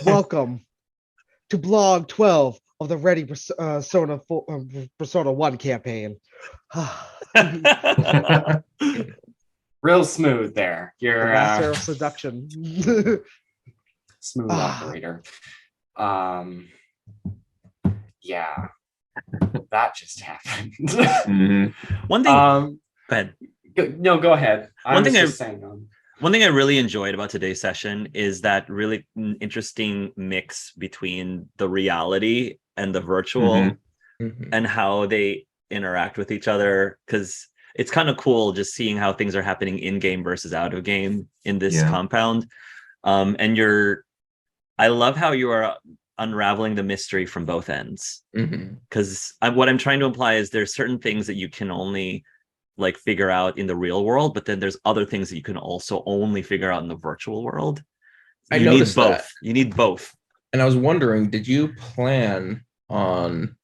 Welcome to Blog 12 of the Ready Persona 1 campaign. Real smooth there. The You're master of seduction. smooth operator. Yeah, that just happened. One thing. Go ahead. Go ahead. One thing I really enjoyed about today's session is that really interesting mix between the reality and the virtual and how they interact with each other, because it's kind of cool just seeing how things are happening in game versus out of game in this compound. And I love how you are unraveling the mystery from both ends, because what I'm trying to imply is there's certain things that you can only like figure out in the real world, but then there's other things that you can also only figure out in the virtual world. You need both. You need both. And I was wondering, did you plan on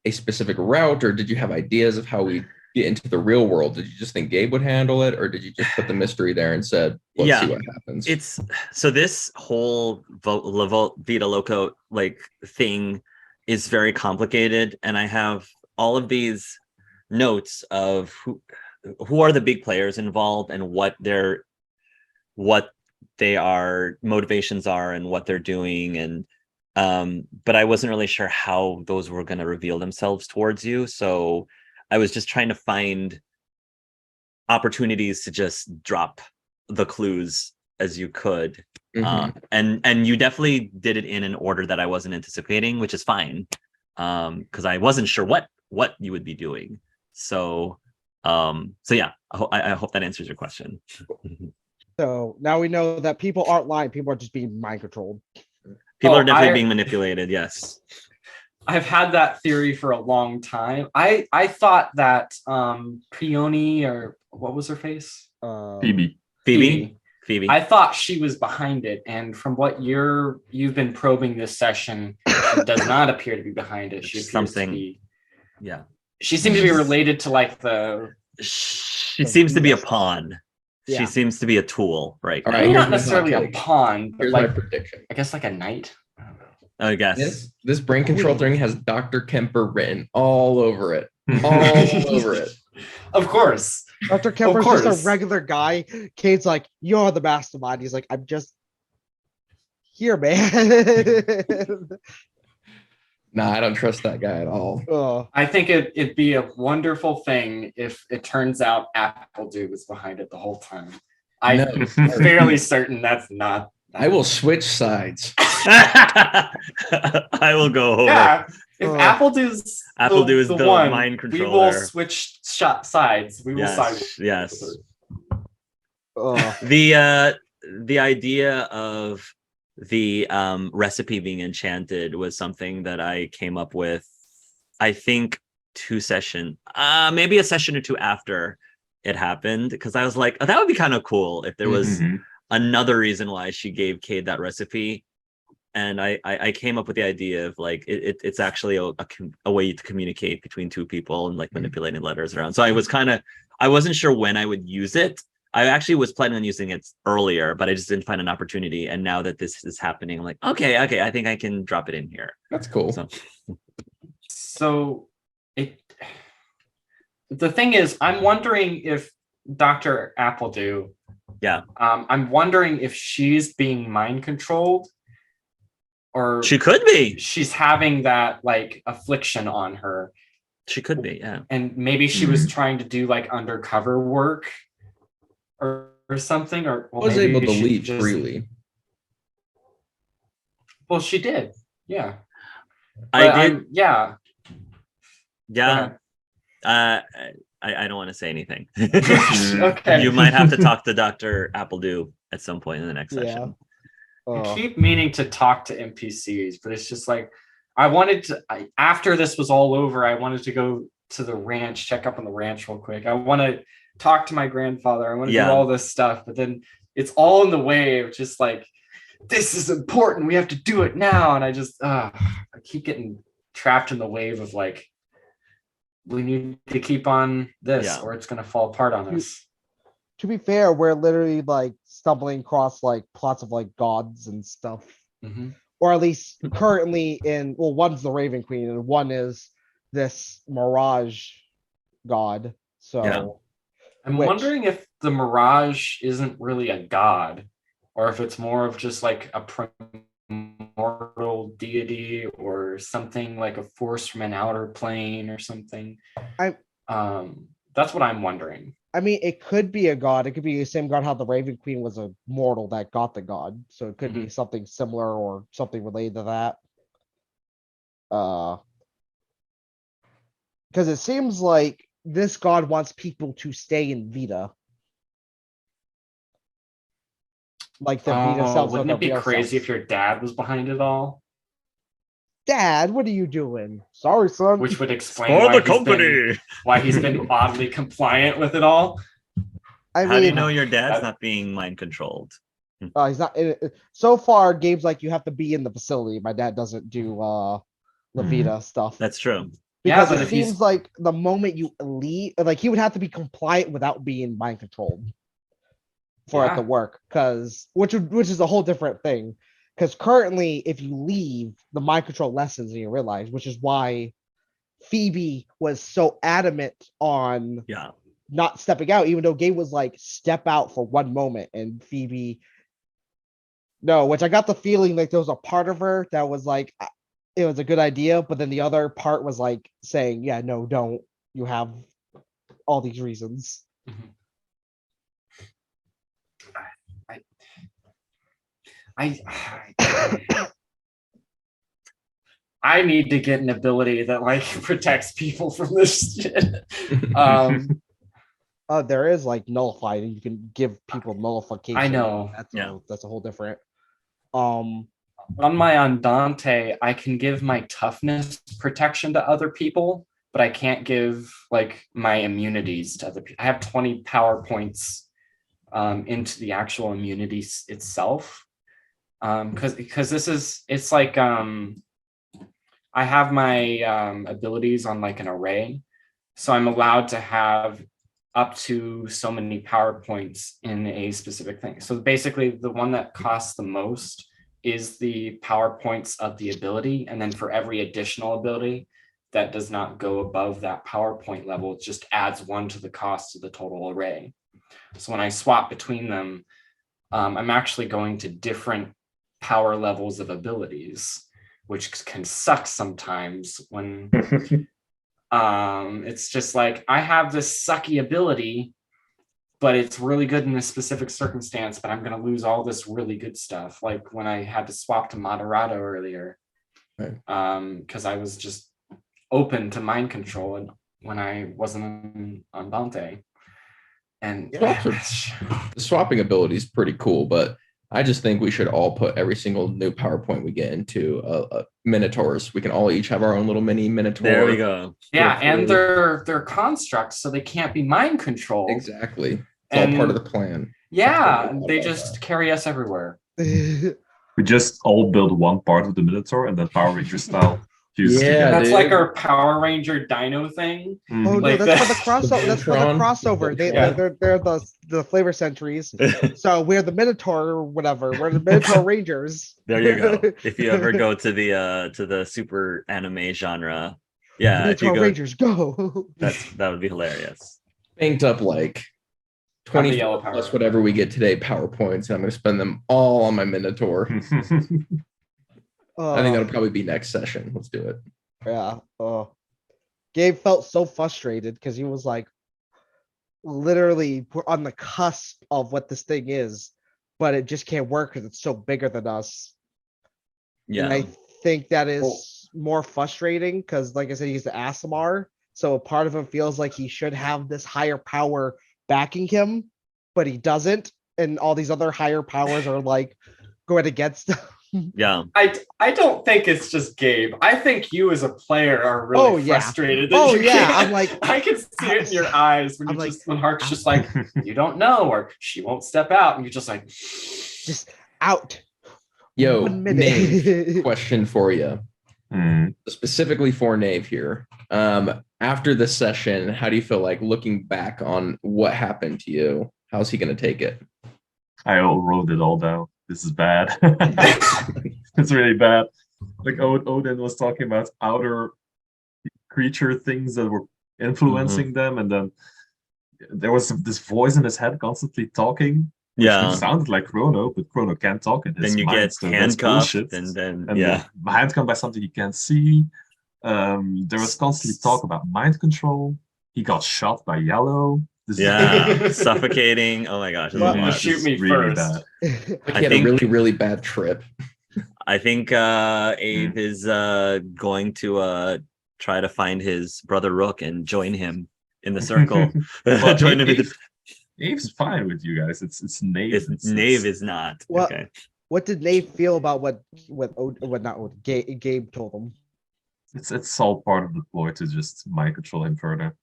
a specific route, or did you have ideas of how we get into the real world? Did you just think Gabe would handle it, or did you just put the mystery there and said, let's see what happens? It's so this whole La Vita Loco like thing is very complicated, and I have all of these notes of who are the big players involved and what their motivations are and what they're doing, and but I wasn't really sure how those were going to reveal themselves towards you, so I was just trying to find opportunities to just drop the clues as you could. And you definitely did it in an order that I wasn't anticipating, which is fine, because I wasn't sure what you would be doing. So yeah, I hope that answers your question. So now we know that people aren't lying. People are just being mind controlled. People are definitely being manipulated. Yes. I've had that theory for a long time. I thought that Peony, or what was her face? Phoebe. I thought she was behind it, and from what you've been probing this session, she does not appear to be behind it. She appears to be. Yeah. She seems to be related to like the. She seems to be a pawn. Yeah. She seems to be a tool, right? All right, not necessarily a pawn, but here's like my prediction. I guess like a knight. I guess this brain control thing has Dr. Kemper written all over it. All over it. Of course. Dr. Kemper's just a regular guy. Kate's like, you're the mastermind. He's like, I'm just here, man. Nah, I don't trust that guy at all. I think it'd be a wonderful thing if it turns out Appledew was behind it the whole time. I'm fairly certain that's not. I will switch sides. I will go over. Yeah, if Appledew is the one, mind controller, we will switch sides. We will side. Yes. The idea of the recipe being enchanted was something that I came up with, I think maybe a session or two after it happened, because I was like, oh, that would be kind of cool if there was another reason why she gave Cade that recipe. And I came up with the idea of like it's actually a way to communicate between two people and like manipulating letters around. So I wasn't sure when I would use it. I actually was planning on using it earlier, but I just didn't find an opportunity. And now that this is happening, I'm like, okay, I think I can drop it in here. That's cool. So the thing is, I'm wondering if Dr. Appledew, I'm wondering if she's being mind controlled, or she could be. She's having that like affliction on her. She could be, yeah. And maybe she was trying to do like undercover work or something, or was able to leave freely. Well, she did. Yeah. I did. Yeah. I don't want to say anything. Okay. You might have to talk to Dr. Appledew at some point in the next session. I keep meaning to talk to NPCs, but it's just like after this was all over, I wanted to go to the ranch, check up on the ranch real quick. I want to talk to my grandfather. I want to do all this stuff, but then it's all in the way of just like, this is important. We have to do it now. And I just, I keep getting trapped in the wave of like, we need to keep on this or it's going to fall apart on us. To be fair, we're literally like stumbling across like plots of like gods and stuff. Mhm. or at least currently one's the Raven Queen and one is this Mirage god. So Yeah. I'm Which- wondering if the Mirage isn't really a god, or if it's more of just like a primordial deity or something like a force from an outer plane or something. That's what I'm wondering. I mean, it could be a god. It could be the same god how the Raven Queen was a mortal that got the god. So it could be something similar or something related to that. Because it seems like this god wants people to stay in Vita. Like the Vita cells are Wouldn't the it be real crazy if cells. your dad was behind it all? Dad, what are you doing? Sorry, son. Which would explain For why the company. why he's been oddly compliant with it all. I How do you mean, know your dad's that- not being mind controlled? he's not. So far, games like you have to be in the facility. My dad doesn't do La Vita stuff. That's true. Yeah, Because but it if he's- seems like the moment you leave, like he would have to be compliant without being mind controlled for it to Yeah. work. Because which is a whole different thing. Because currently, if you leave, the mind control lessens and you realize, which is why Phoebe was so adamant on Yeah. not stepping out, even though Gabe was like, step out for one moment, and Phoebe no, which I got the feeling like there was a part of her that was like it was a good idea, but then the other part was like saying, yeah, no, don't. You have all these reasons. I need to get an ability that like protects people from this shit. There is like nullified, and you can give people nullification. I know. That's a whole different. On my Andante, I can give my toughness protection to other people, but I can't give like my immunities to other people. I have 20 power points into the actual immunities itself. Because it's like I have my abilities on like an array, so I'm allowed to have up to so many power points in a specific thing. So basically, the one that costs the most is the power points of the ability, and then for every additional ability that does not go above that power point level, it just adds one to the cost of the total array. So when I swap between them, I'm actually going to different power levels of abilities, which can suck sometimes when it's just like I have this sucky ability, but it's really good in this specific circumstance, but I'm going to lose all this really good stuff. Like when I had to swap to Moderato earlier, because I was just open to mind control and when I wasn't on Dante. And the swapping ability is pretty cool, but I just think we should all put every single new PowerPoint we get into Minotaurs. We can all each have our own little mini Minotaur. There we go. Yeah, and they're constructs, so they can't be mind controlled. Exactly. It's all part of the plan. Yeah, they just carry us everywhere. We just all build one part of the Minotaur and then Power Ranger style. Yeah, that's dude. like our Power Ranger Dino thing. Oh no, Like that's for the crossover. That's for the Voltron. crossover. They're the flavor centuries. So we're the Minotaur or whatever. We're the Minotaur Rangers. There you go. If you ever go to the super anime genre, yeah, if you Minotaur go, Rangers, go. that would be hilarious. Banked up like 20 plus whatever we get today PowerPoints, and I'm going to spend them all on my Minotaur. I think that'll probably be next session. Let's do it. Yeah. Gabe felt so frustrated because he was like, literally, we're on the cusp of what this thing is, but it just can't work because it's so bigger than us. Yeah. And I think that is more frustrating because, like I said, he's the Asimar. So a part of him feels like he should have this higher power backing him, but he doesn't. And all these other higher powers are like going against him. Yeah. I don't think it's just Gabe. I think you as a player are really frustrated. That you I'm like, I can see it in your eyes when when Hark's just like, you don't know, or she won't step out, and you're just like, just out. Yo, 1 minute. Nave, question for you. Specifically for Nave here. After the session, how do you feel like looking back on what happened to you? How's he going to take it? I wrote it all down. this is bad. It's really bad. Like Odin was talking about outer creature things that were influencing them, and then there was this voice in his head constantly talking. Which sounded like Chrono, but Chrono can't talk in his Then you mind, get so that's handcuffed, bullshit. and then handcuffed by something he can't see. There was constantly talk about mind control. He got shot by Yellow. This is suffocating. Oh my gosh, there's a Well, You lot. shoot me really first. bad. Like I he had think- a really, really bad trip. I think Abe is going to try to find his brother Rook and join him in the circle. Well, Join him in the Abe's fine with you guys. It's Nave. Knave is not. Well, Okay. What did Nate feel about what Gabe told him? It's all part of the ploy to just mind control him further.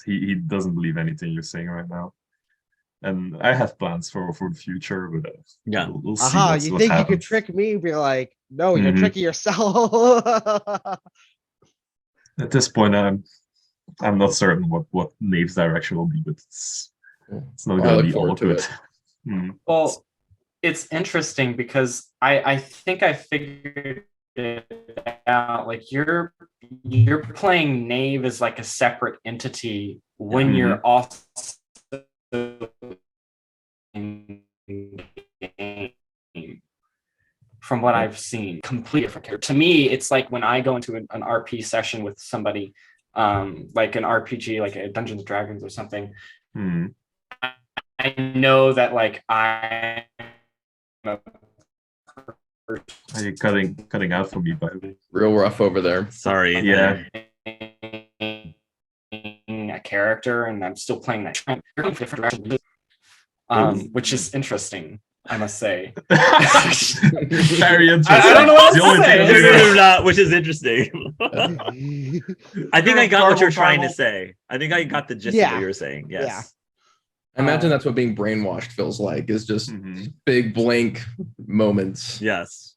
He doesn't believe anything you're saying right now, and I have plans for the future, but we'll see. Aha, what's you what think happens. you could trick me? Be like, no, you're Mhm. tricking yourself. At this point, I'm not certain what Nave's direction will be, but it's not I going to look be all forward to good. it. Well, it's interesting because I think I figured it out. Like you're playing Knave as like a separate entity when you're also in game. From what I've seen, completely different character. To me, it's like when I go into an RP session with somebody, like an RPG, like a Dungeons and Dragons or something. I know that like I'm a Are you cutting out for me, by the way? Real rough over there. Sorry. Yeah. a character, and I'm still playing that different direction, which is interesting, I must say. Very interesting. I don't know what else The to only say. thing is- Which is interesting. I think I got what you're trying to say. I think I got the gist of what you were saying. Yes. Yeah. I imagine that's what being brainwashed feels like, is just Mhm. big blank moments. Yes.